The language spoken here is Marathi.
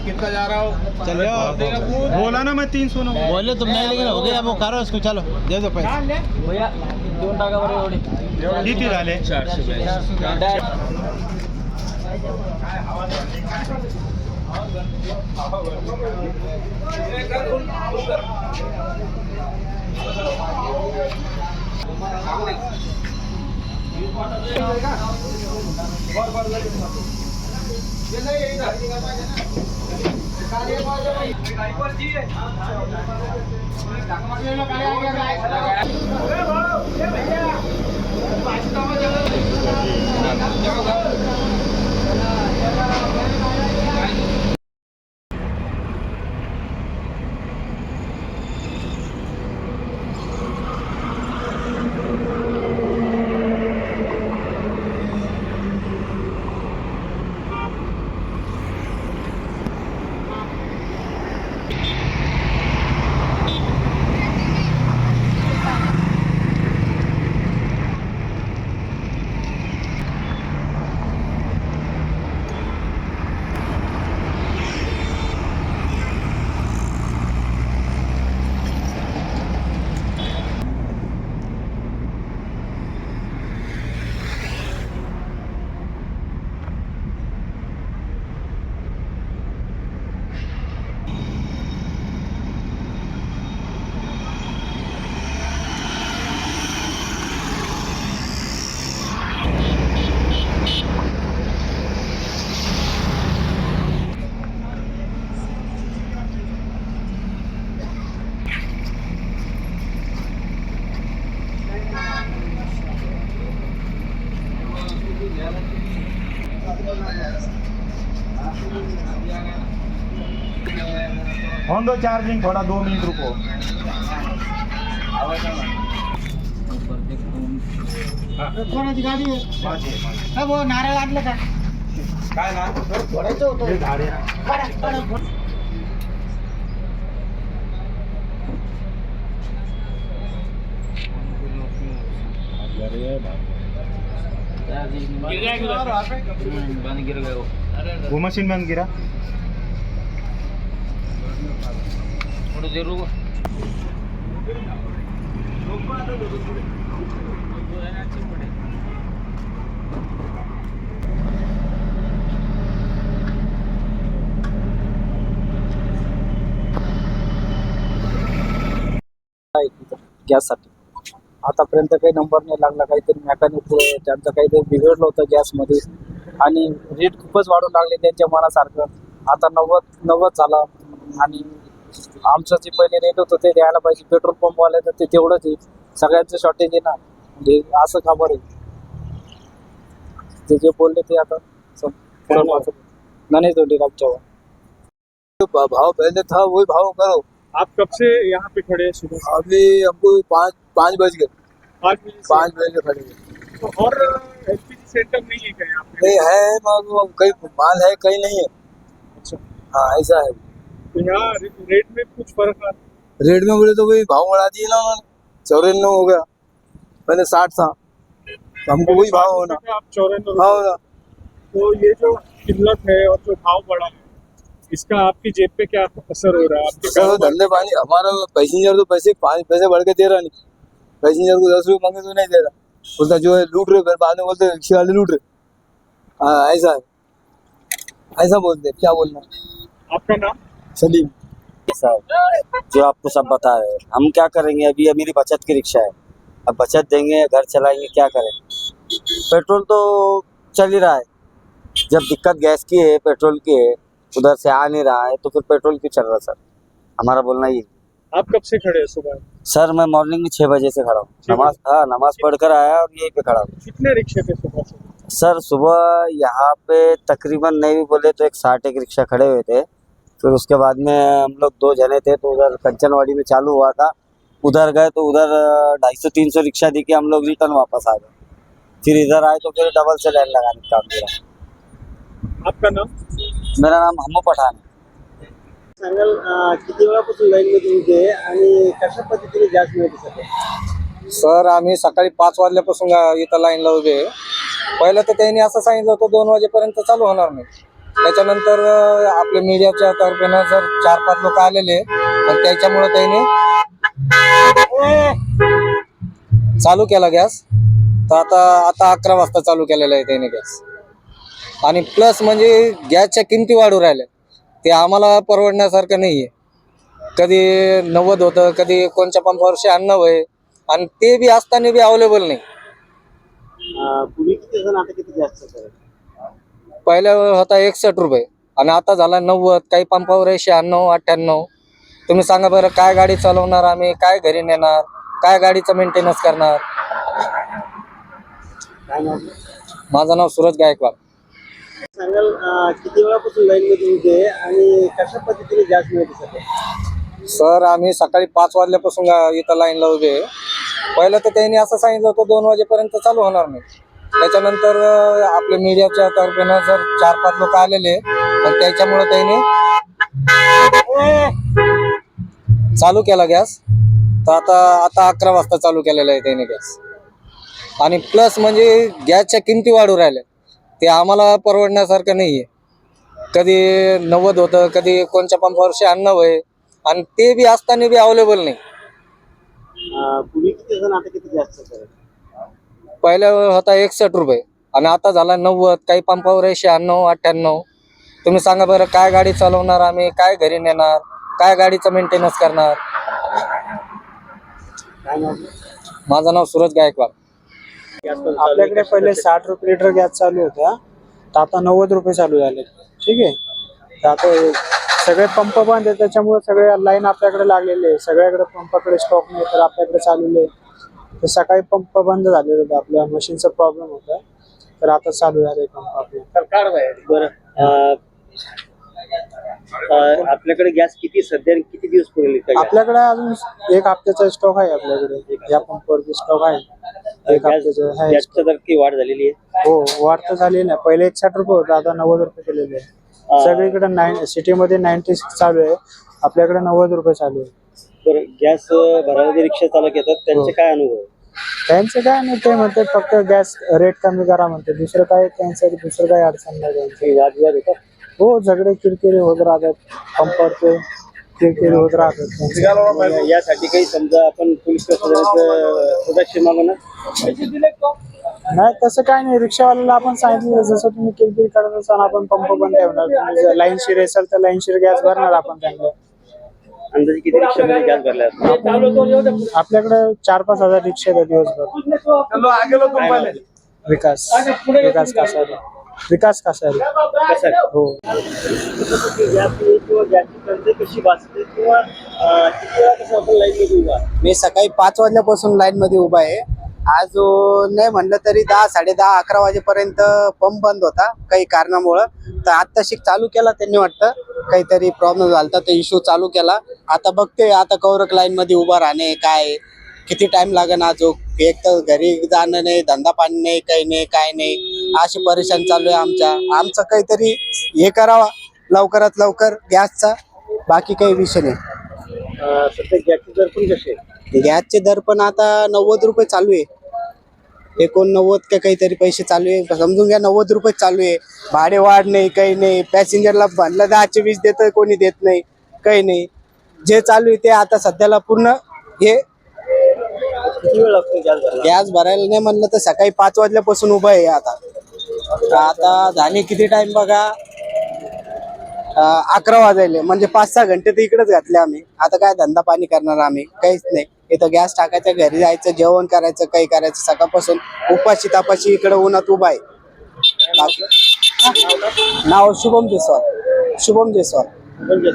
कितना जा रहा हो? चल बोला ना मैं 300 बोले तुम नहीं, लेकिन हो गया वो करो इसको, चलो दे दो पैसे भैया 2 टाका बरे एवढी किती झाले? 400 ऑन दो चार्जिंग, थोड़ा 2 मिनट रुको। कोणाची गाडी आहे? वो नारळ आणलं का? काय ना फोडायचं होतं. झाडे बंद गिर गए वो. वो मशीन बंद गिरा। थोड़ी देर रुको. गॅससाठी आतापर्यंत काही नंबर नाही लागला. काहीतरी मेकॅनिक त्यांचं काहीतरी बिघडलं होतं गॅसमध्ये आणि रेट खूपच वाढू लागले त्यांच्या मनासारखं. आता 90 झाला आणि आमचं जे पहिले रेट होतं ते द्यायला पाहिजे. पेट्रोल पंपवाल्याचं ते तेवढंच आहे. सगळ्यांचं शॉर्टेज आहे ना, म्हणजे असं का बरं ते जे बोलले ते आता गणेश दोंडी आमच्यावर भाव पहले था वही भाव करो. आप कब से यहाँ पे खड़े हैं सुबह से? अभी हमको 5 बज गए. 5 बजे खड़े हैं. तो और एलपीजी सेंटर नहीं है क्या यहाँ पे? नहीं है मगर कहीं माल है कहीं नहीं है. अच्छा, हाँ ऐसा है. तो यहाँ रेट में कुछ फर्क आ? रेट में बोले तो वही भाव बढ़ा दिए ना उन्होंने. 94 हो गया, पहले 60 था. तो हमको वही भाव होना. आप 94 हाँ होना. तो ये जो किल्लत है और जो भाव बढ़ा है, इसका आपकी जेब पे क्या असर हो रहा है? आपके सर धंधे पानी हमारा पैसेंजर तो 5 पैसे बढ़ के दे रहा नहीं. पैसेंजर को 10 रुपये मांगे तो नहीं दे रहा. बोलता जो है लूट रहे, फिर बाद में बोलते रिक्शे वाले लूट रहे. हाँ ऐसा है, ऐसा बोलते. क्या बोलना. आपका नाम? सलीम. साहब जो आपको सब बता रहे हैं, हम क्या करेंगे. अभी ये मेरी बचत की रिक्शा है, अब बचत देंगे, घर चलाएंगे, क्या करें. पेट्रोल तो चल ही रहा है. जब दिक्कत गैस की है, पेट्रोल की है, उधर से आ नहीं रहा है, तो फिर पेट्रोल क्यों चल रहा है. सर हमारा बोलना ये. आप कब से खड़े हैं सुबह? सर मैं मॉर्निंग में 6 बजे से खड़ा हूँ. नमाज पढ़कर आया और यहीं पे खड़ा हूँ. कितने रिक्शे थे सुबह से? सर सुबह यहाँ पे तकरीबन नहीं भी बोले तो 160 रिक्शा खड़े हुए थे. फिर उसके बाद में हम लोग 2 जने थे, तो उधर कंचनवाड़ी में चालू हुआ था. उधर गए तो उधर 250-300 रिक्शा दी के हम लोग रिटर्न वापस आ गए. फिर इधर आए तो फिर डबल से लाइन लगाने का काम किया. आपका नाम? मेरा नाम हमू पठान है. सांगाल किती वेळापासून लाईन मध्ये उभे आहे आणि कशा पद्धतीने गॅस मिळते सध्या? सर आम्ही सकाळी 5 वाजल्यापासून इथं लाईनला उभे आहे. पहिलं तर त्यांनी असं सांगितलं होतं 2 वाजेपर्यंत चालू होणार नाही. त्याच्यानंतर आपल्या मीडियाच्या तर्फेनं जर 4-5 लोक आलेले पण त्याच्यामुळे त्याने चालू केला गॅस. तर आता 11 वाजता चालू केलेला आहे त्याने गॅस. आणि प्लस म्हणजे गॅसच्या किमती वाढू राहिल्या, ते आम्हाला परवडण्यासारखं नाही आहे. कधी 90 होतं, कधी कोणत्या पंपावर 96 आहे, आणि ते बी असताना बी अवेलेबल नाही. पूर्वी किती जण आता किती जास्त सर? पहिल्या होता 61 रुपये आणि आता झाला 90. काही पंपावर आहे 96, 98. तुम्ही सांगा बरं, काय गाडी चालवणार आम्ही, काय घरी नेणार, काय गाडीचं मेंटेनन्स करणार. काय नाव? माझं नाव सूरज गायकवाड. सांगाल किती वेळापासून लाईन मध्ये उभे आहे आणि कशा पद्धतीने गॅस मिळते सध्या? सर आम्ही सकाळी 5 वाजल्यापासून इथं लाईनला उभे आहे. पहिलं तर त्यांनी असं सांगितलं होतं 2 वाजेपर्यंत चालू होणार नाही. त्याच्यानंतर आपल्या मीडियाच्या तर्फेनं जर 4-5 लोक आलेले पण त्याच्यामुळे त्याने चालू केला गॅस. तर आता 11 वाजता चालू केलेला आहे त्याने गॅस. आणि प्लस म्हणजे गॅसच्या किमती वाढू राहिल्या, ते आम्हाला परवडण्यासारखं नाही आहे. कधी 90 होतं, कधी कोणत्या पंपावर 96 आहे, आणि ते बी असताना बी अवेलेबल नाही. पूर्वी किती जण आता किती जास्त सर? पहिल्या होता 61 रुपये आणि आता झाला 90. काही पंपावर आहे 96, 98. तुम्ही सांगा बरं, काय गाडी चालवणार आम्ही, काय घरी नेणार, काय गाडीचं मेंटेनन्स करणार. काय नाव? माझं नाव सूरज गायकवाड. आपल्याकडे पहिले 60 रुपये लिटर गॅस चालू होता, तर आता 90 रुपये चालू झाले. ठीक आहे. तर आता सगळे पंप बंद आहे, त्याच्यामुळे सगळे लाईन आपल्याकडे लागलेले आहे. सगळ्याकडे पंपाकडे स्टॉक नाही, तर आपल्याकडे चालू आहे. तर सकाळी पंप बंद झालेले होते, आपल्या मशीनचा प्रॉब्लेम होता, तर आता चालू झाले पंप आपले. सरकार बरं. आपल्याकडे गॅस किती सध्या किती दिवस पुरेल? आपल्याकडे अजून 1 हफ्त्याचा स्टॉक आहे. आपल्याकडे या पंपावरती स्टॉक आहे 1 हफ्त्याचा. गॅसच्या दर की वाढ झालेली आहे? हो, वाढ तर झाली नाही. पहिले 61 रुपये होता, आता 90 रुपये केलेले आहे. सगळीकडे सिटीमध्ये 96 चालू आहे, आपल्याकडे 90 रुपये चालू आहे. बरं, गॅस भरायला जे रिक्षा चालक येतात त्यांचे काय अनुभव? त्यांचं काय नाही, ते म्हणते फक्त गॅस रेट कमी करा म्हणते. दुसरं काय त्यांचं, दुसरं काय अडचण नाही त्यांची. वादविवाद होतात? हो, झगडे किरकिरी होत राहतात, पंपावरचे किरकिरी होत राहतात. यासाठी काही समजा आपण पोलीस प्रशासनाचं सदस्य मागणं? नाही, तसं काय नाही. रिक्षावाल्याला आपण सांगितलं जसं तुम्ही किरकिरी करत असाल आपण पंप बंद ठेवणार. तुम्ही जर लाईनशीर असाल तर लाईनशीर गॅस भरणार आपण त्यांना. अंदाजे किती रिक्षामध्ये गॅस भरल्या? आपल्याकडे 4-5 हजार रिक्षा आहेत दिवसभर. विकास कासारे. विकास कासारे. हो. गॅसची टंचाई कशी भासते किंवा किती वेळा कसं आपण लाईन मध्ये उभा? मी सकाळी 5 वाजल्यापासून लाईन मध्ये उभा आहे. आज नाही म्हणलं तरी 10, 10:30, 11 वाजेपर्यंत पंप बंद होता काही कारणामुळं. तर आत्ताशी चालू केला त्यांनी, वाटतं काहीतरी प्रॉब्लेम झाला तर इश्यू चालू केला. आता बघते आता कौरक लाईन मध्ये उभा राहणे, काय किती टाइम लागेल. अजून एक तर घरी जाणं नाही, धंदा पाणी नाही, काही नाही, काय नाही, अशी परेशान चालू आहे. आमचं काहीतरी हे करावा लवकरात लवकर गॅसचा, बाकी काही विषय नाही. सध्या गॅसचे दर पण कसे? गॅसचे दर पण आता 90 रुपये चालू आहे. 89 का काहीतरी पैसे चालू आहे, समजून घ्या 90 रुपये चालू आहे. भाडे वाढ नाही, काही नाही. पॅसेंजरला म्हणलं 10चे 20 देतं, कोणी देत नाही, काही नाही. जे चालू आहे ते आता सध्याला पूर्ण हे. किती वेळ लागतो गॅस भरायला? गॅस भरायला नाही म्हणलं तर सकाळी 5 वाजल्यापासून उभं आहे. आता झाले किती टाइम बघा, 11 वाजायले, म्हणजे 5-6 घंटे तर इकडेच घातले आम्ही. आता काय धंदा पाणी करणार आम्ही, काहीच नाही. इथं गॅस टाकायचं, घरी जायचं, जेवण करायचं, काही करायचं. सकाळपासून उपाशी तापाशी इकडे उन्हात उभा आहे. नाव शुभम जयस्वाल. म्हणजे